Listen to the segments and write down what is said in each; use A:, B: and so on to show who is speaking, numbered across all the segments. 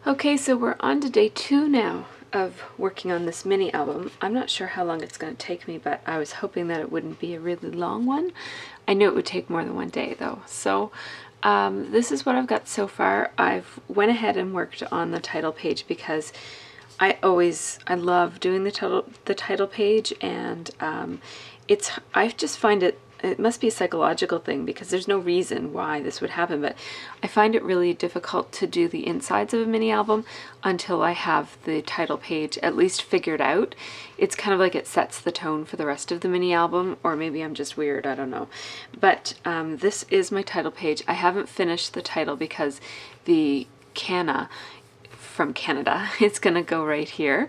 A: Okay, so we're on to day 2 now of working on this mini album. I'm not sure how long it's going to take me, but I was hoping that it wouldn't be a really long one. I knew it would take more than one day though. So this is what I've got so far. I've went ahead and worked on the title page because I love doing the title page, and I just find it must be a psychological thing because there's no reason why this would happen, but I find it really difficult to do the insides of a mini album until I have the title page at least figured out. It's kind of like it sets the tone for the rest of the mini album, or maybe I'm just weird, I don't know. But this is my title page. I haven't finished the title because the Canna from Canada, it's gonna go right here,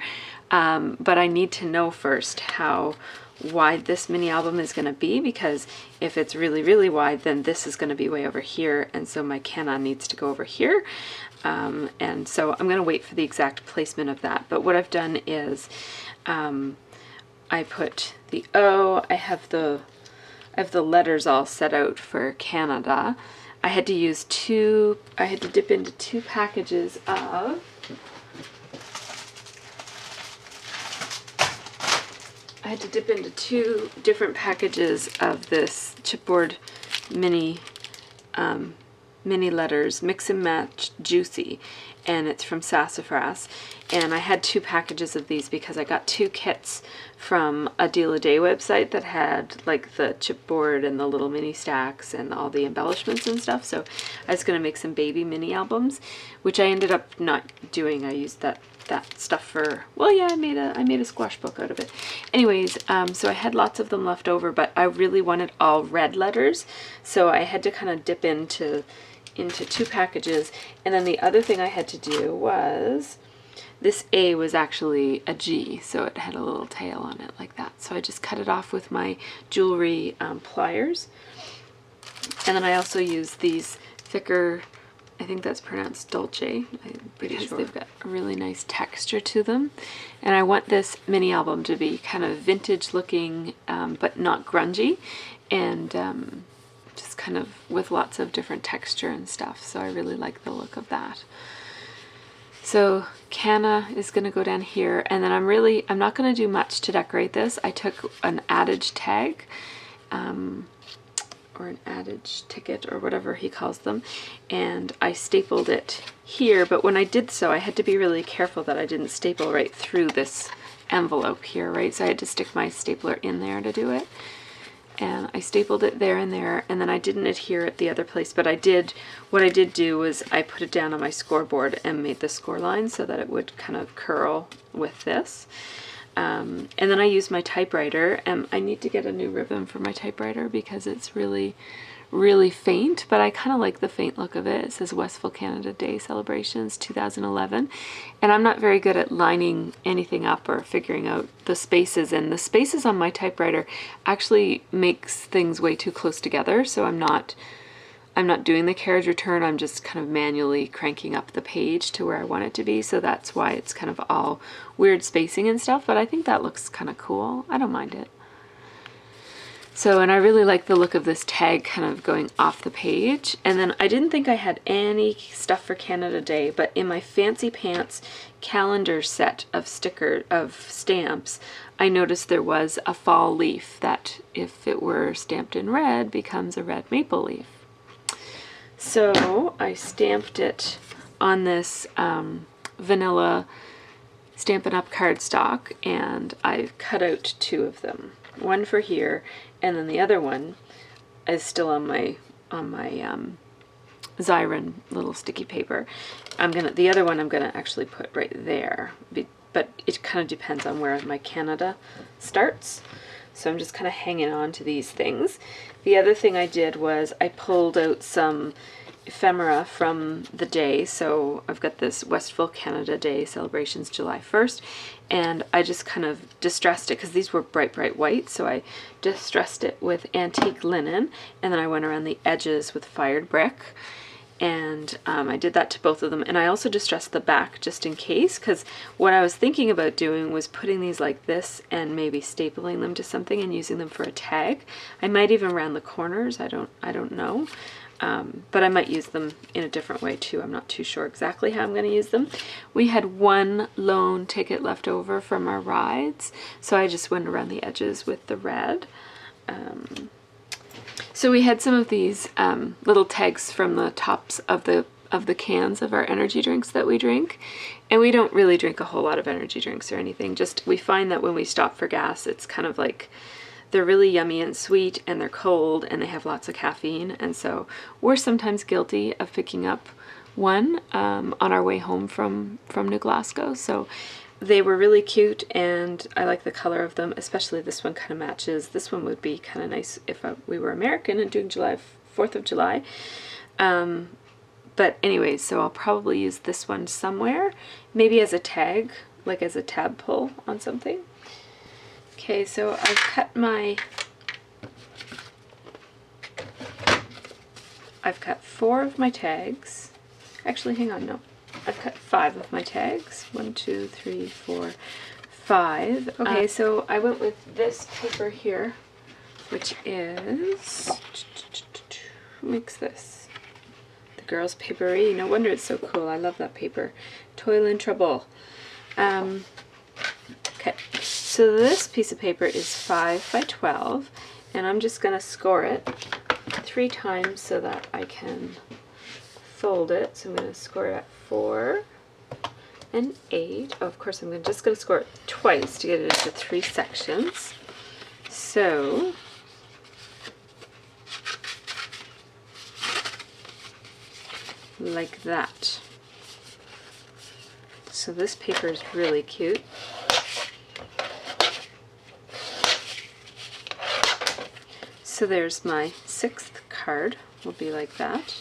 A: but I need to know first how wide this mini album is going to be, because if it's really wide, then this is going to be way over here, and so my Canna needs to go over here, and so I'm going to wait for the exact placement of that. But what I've done is I put the O, I have the letters all set out for Canada. I had to dip into 2 packages of I had to dip into 2 different packages of this chipboard mini letters, Mix and Match Juicy, and it's from Sassafras. And I had 2 packages of these because I got 2 kits from a Deal a Day website that had like the chipboard and the little mini stacks and all the embellishments and stuff. So I was going to make some baby mini albums, which I ended up not doing. I used that stuff for, well, yeah, I made a squash book out of it. Anyways, so I had lots of them left over, but I really wanted all red letters, so I had to kind of dip into 2 packages. And then the other thing I had to do was, this A was actually a G, so it had a little tail on it like that. So I just cut it off with my jewelry pliers. And then I also used these thicker, I think that's pronounced Dolce, because they've got a really nice texture to them. And I want this mini album to be kind of vintage looking, but not grungy, and just kind of with lots of different texture and stuff. So I really like the look of that. So Canna is going to go down here, and then I'm not going to do much to decorate this. I took an adage tag, or an adage ticket, or whatever he calls them, and I stapled it here. But when I did so, I had to be really careful that I didn't staple right through this envelope here, right? So I had to stick my stapler in there to do it. And I stapled it there and there, and then I didn't adhere at the other place, but what I did do was I put it down on my scoreboard and made the score line so that it would kind of curl with this. And then I used my typewriter, and I need to get a new ribbon for my typewriter because it's really faint, but I kind of like the faint look of it. It says Westville Canada Day Celebrations 2011, and I'm not very good at lining anything up or figuring out the spaces, and the spaces on my typewriter actually makes things way too close together, so I'm not doing the carriage return. I'm just kind of manually cranking up the page to where I want it to be, so that's why it's kind of all weird spacing and stuff, but I think that looks kind of cool. I don't mind it. So, and I really like the look of this tag kind of going off the page. And then I didn't think I had any stuff for Canada Day, but in my Fancy Pants calendar set of stamps, I noticed there was a fall leaf that, if it were stamped in red, becomes a red maple leaf. So I stamped it on this vanilla Stampin' Up! Cardstock, and I cut out 2 of them. One for here, and then the other one is still on my Xyron little sticky paper. The other one I'm gonna actually put right there, but it kind of depends on where my Canada starts. So I'm just kind of hanging on to these things. The other thing I did was I pulled out some ephemera from the day. So I've got this Westville Canada Day Celebrations July 1st, and I just kind of distressed it because these were bright white, so I distressed it with antique linen, and then I went around the edges with fired brick, and I did that to both of them. And I also distressed the back just in case, because what I was thinking about doing was putting these like this and maybe stapling them to something and using them for a tag. I might even round the corners, I don't know. but I might use them in a different way too. I'm not too sure exactly how I'm going to use them. We had one lone ticket left over from our rides, so I just went around the edges with the red. So we had some of these little tags from the tops of the cans of our energy drinks that we drink, and we don't really drink a whole lot of energy drinks or anything. Just we find that when we stop for gas, it's kind of like they're really yummy and sweet, and they're cold, and they have lots of caffeine, and so we're sometimes guilty of picking up one on our way home from New Glasgow. So they were really cute, and I like the color of them, especially this one kind of matches. This one would be kind of nice if we were American and doing 4th of July. But anyways, so I'll probably use this one somewhere, maybe as a tag, like as a tab pull on something. Okay, so I've cut 4 of my tags. Actually, hang on, no. I've cut 5 of my tags. 1, 2, 3, 4, 5. Okay, so I went with this paper here, which is, who makes this? The Girls Papery. No wonder it's so cool. I love that paper. Toil and Trouble. Okay, so this piece of paper is 5 by 12, and I'm just going to score it 3 times so that I can fold it. So I'm going to score it at 4 and 8. Oh, of course, I'm just going to score it twice to get it into 3 sections. So like that. So this paper is really cute. So there's my 6th card, will be like that.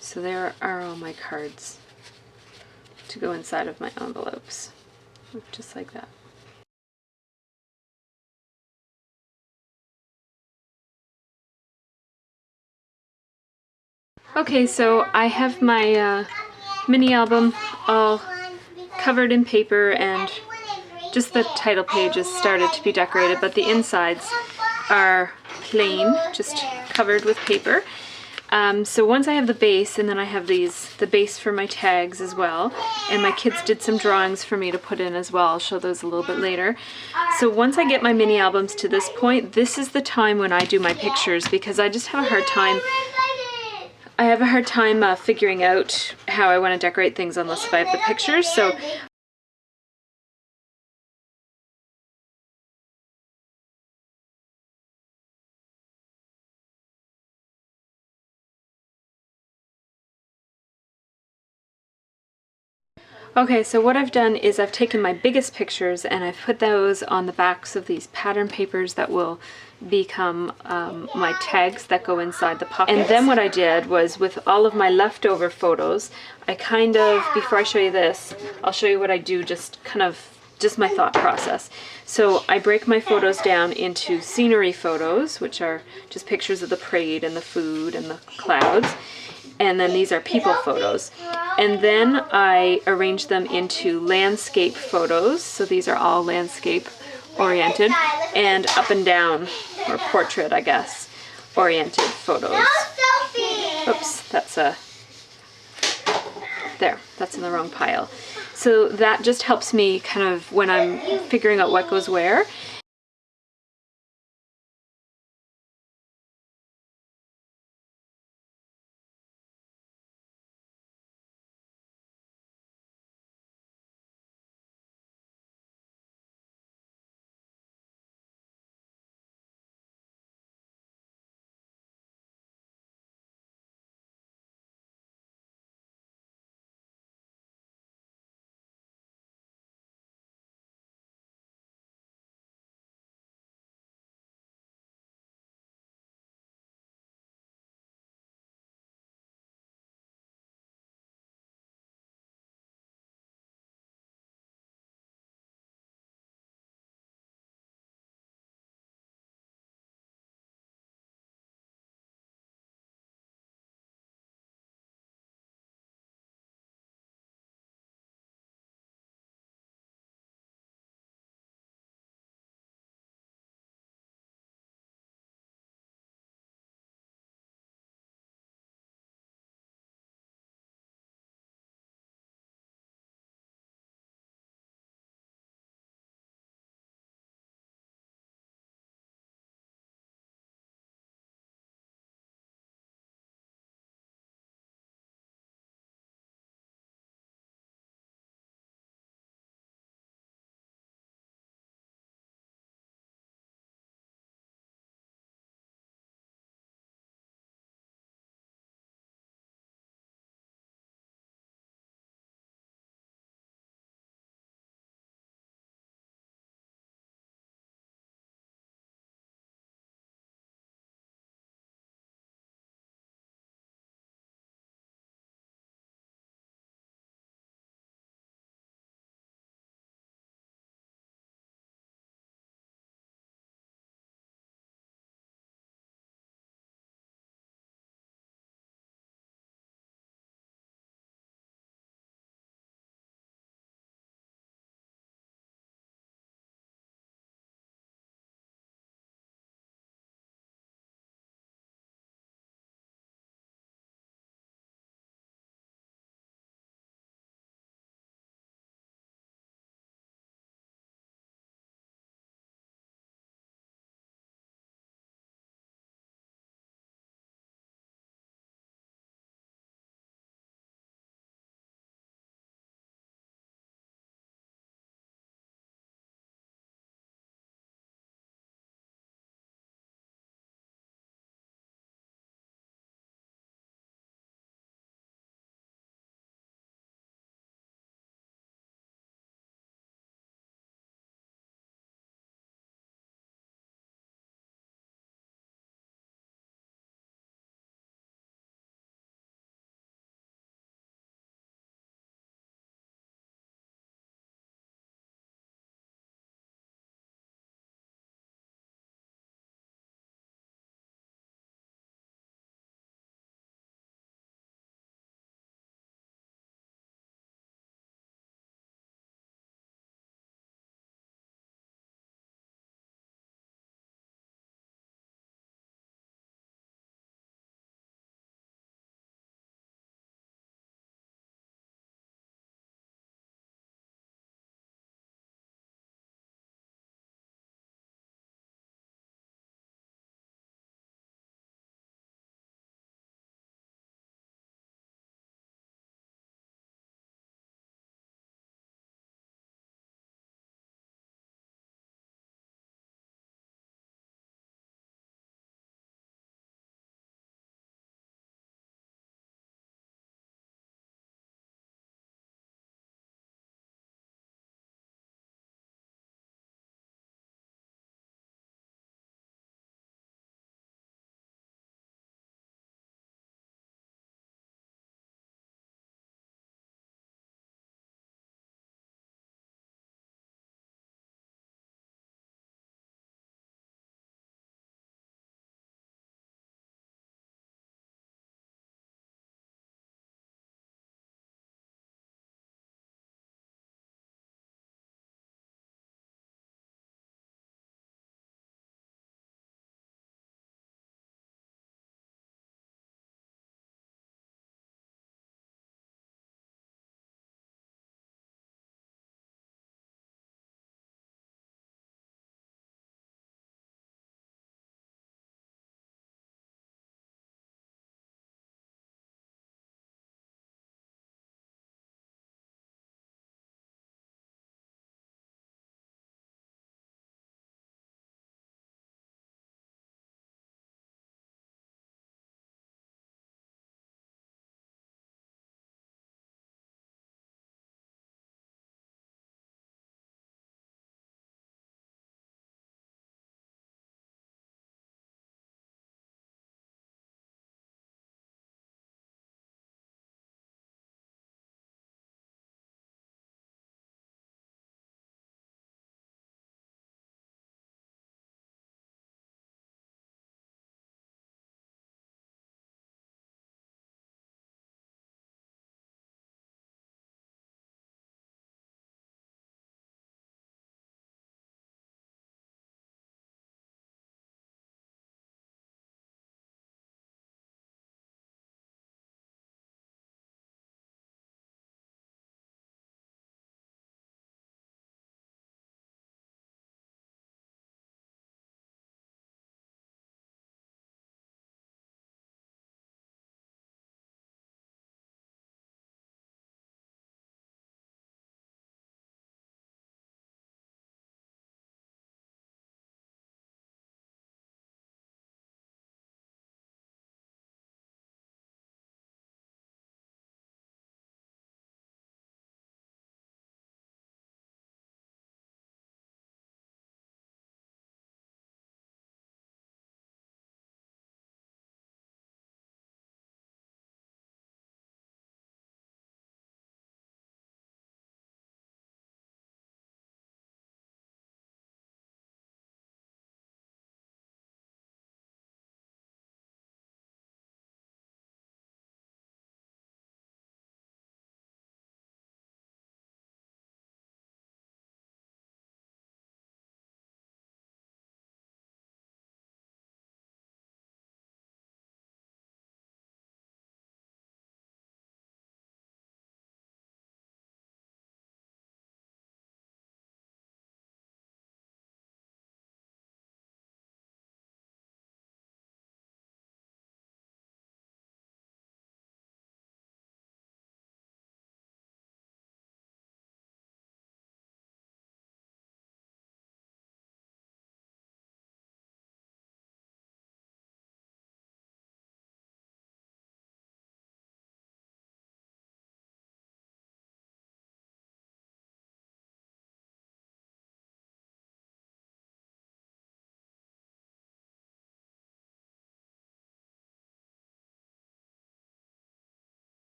A: So there are all my cards to go inside of my envelopes, just like that. Okay, so I have my mini album all covered in paper, and just the title page has started to be decorated, but the insides are plain, just covered with paper. So once I have the base, and then I have the base for my tags as well, and my kids did some drawings for me to put in as well. I'll show those a little bit later. So once I get my mini albums to this point, this is the time when I do my pictures, because I just have a hard time. I have a hard time figuring out how I want to decorate things unless I have the pictures. So okay, so what I've done is I've taken my biggest pictures and I've put those on the backs of these pattern papers that will become my tags that go inside the pockets. And then what I did was, with all of my leftover photos, I kind of, before I show you this, I'll show you what I do, just my thought process. So I break my photos down into scenery photos, which are just pictures of the parade and the food and the clouds. And then these are people photos. And then I arrange them into landscape photos. So these are all landscape oriented, and up and down, or portrait, I guess, oriented photos. Oops, that's that's in the wrong pile. So that just helps me kind of when I'm figuring out what goes where.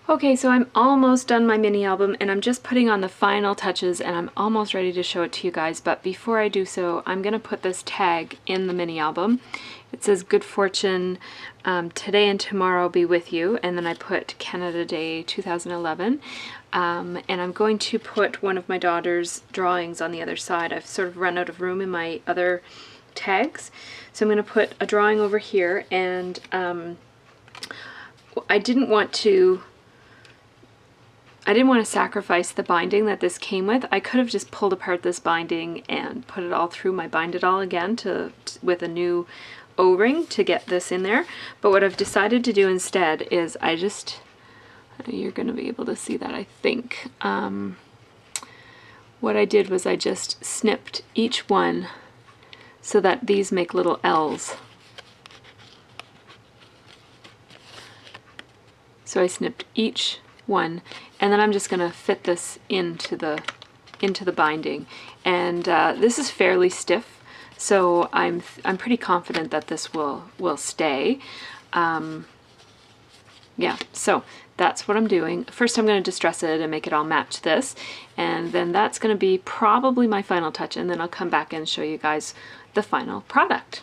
A: Okay, so I'm almost done my mini album and I'm just putting on the final touches and I'm almost ready to show it to you guys, but before I do so, I'm gonna put this tag in the mini album. It says good fortune, today and tomorrow be with you, and then I put Canada Day 2011. And I'm going to put one of my daughter's drawings on the other side. I've sort of run out of room in my other tags, so I'm going to put a drawing over here, and I didn't want to sacrifice the binding that this came with. I could have just pulled apart this binding and put it all through my Bind It All again with a new O-ring to get this in there. But what I've decided to do instead is you're going to be able to see that, I think. What I did was I just snipped each one so that these make little L's. So I snipped each one, and then I'm just going to fit this into the binding. And this is fairly stiff, so I'm pretty confident that this will stay. Yeah, so that's what I'm doing. First I'm going to distress it and make it all match this, and then that's going to be probably my final touch, and then I'll come back and show you guys the final product.